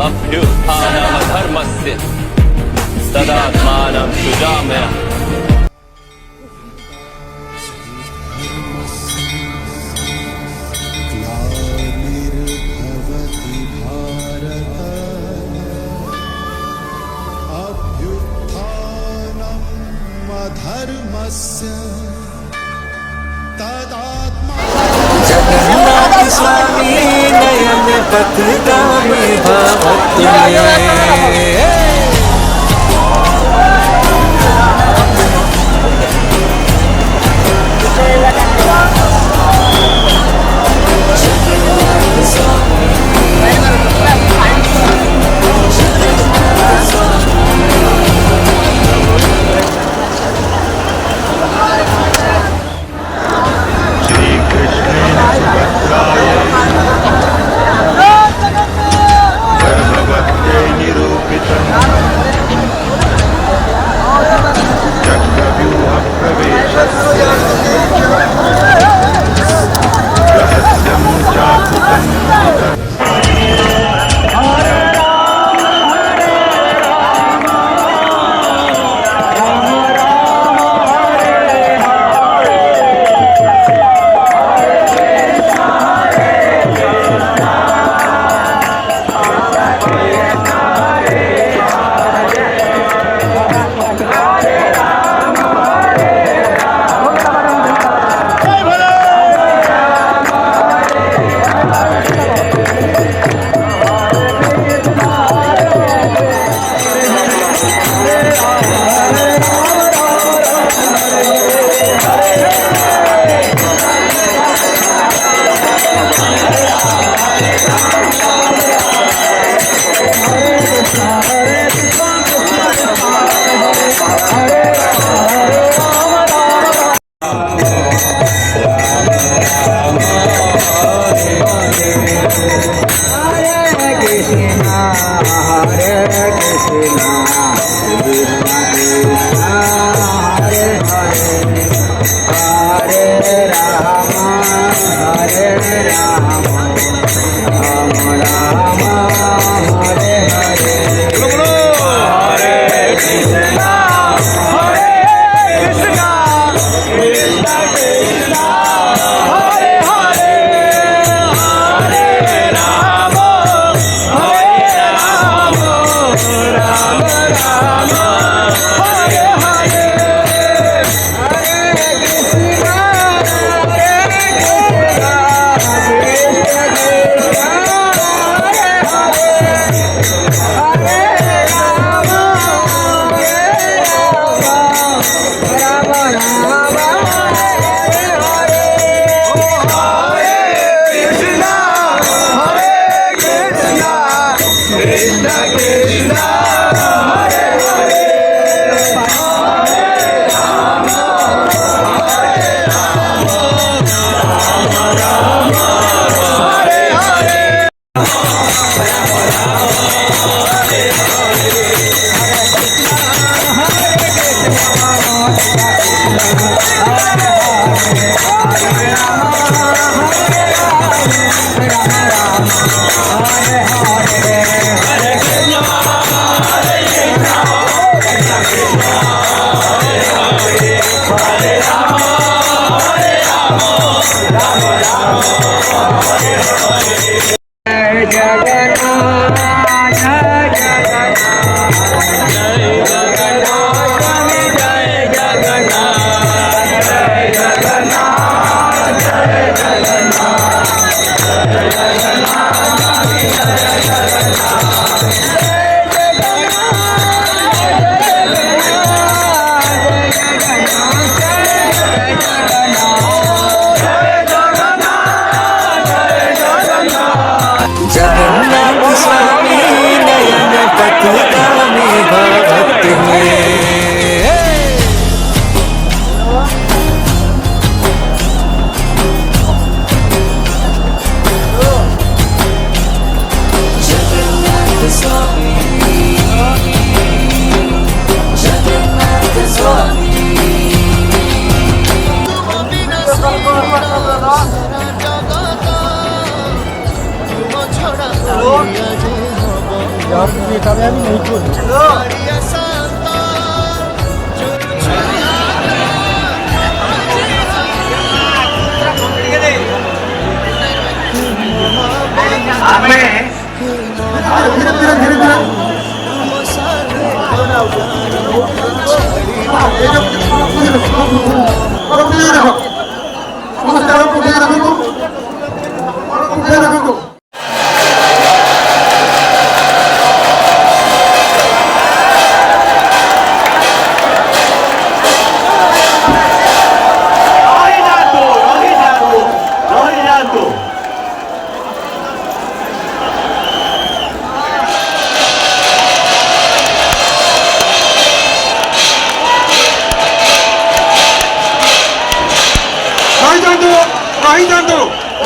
अभ्युत्थानमधर्मस्य तदात्मानं सृजाम्यहम्। ग्लानिर्भवति भारत अभ्युत्थानम् अधर्मस्य तदात्मा। जगन्नाथ स्वामी नयन पथगामी भव तुम्हें।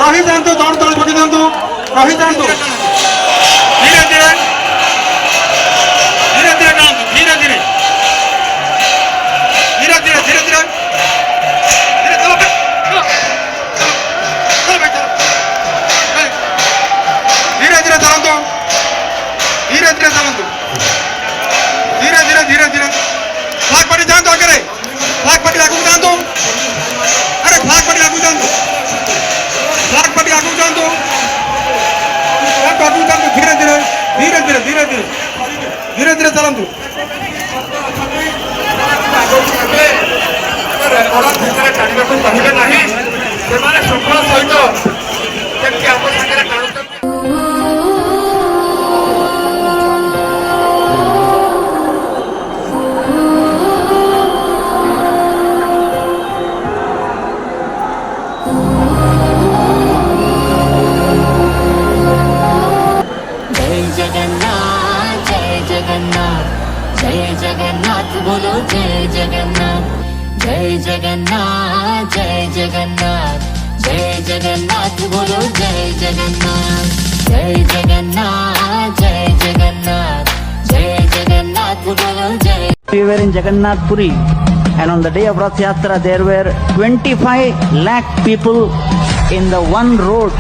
ରହିଯାଆନ୍ତୁ ଦୌଡ଼ ତଳେ ପକେଇ ଦିଅନ୍ତୁ ରହିଯାଆନ୍ତୁ ଧୀରେ ଧୀରେ ଧୀରେ ଧୀରେ ଯାଆନ୍ତୁ ଧୀରେ ଧୀରେ ଧୀରେ ଧୀରେ ଧୀରେ ଧୀରେ ଧୀରେ ଚଲ ଧୀରେ ଧୀରେ ଚାଲନ୍ତୁ ଧୀରେ ଧୀରେ ଚାଲନ୍ତୁ ଧୀରେ ଧୀରେ ଧୀରେ ଧୀରେ ଫ୍ଲାଗ ପାର୍ଟି ଯାଆନ୍ତୁ ଆଗରେ ଫ୍ଲାଗ ପାର୍ଟି ଆଗକୁ ଯାଆନ୍ତୁ अरे फ्लैग पार्टी आगू जाओ फ्लैग पार्टी आगू जाओ आगू जाओ धीरे धीरे धीरे धीरे धीरे धीरे धीरे धीरे चलतु बोलो जय जगन्नाथ जय जगन्नाथ जय जगन्नाथ जय जगन्नाथ बोलो जय जगन्नाथ जय जगन्नाथ जय जगन्नाथ जय जगन्नाथ बोलो जय. We were in Jagannath Puri, and on the day of Rath Yatra there were 25 lakh people in the one road.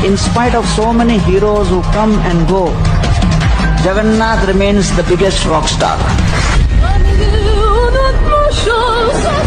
In spite of so many heroes who come and go, Jagannath remains the biggest rock star. Unutmuşum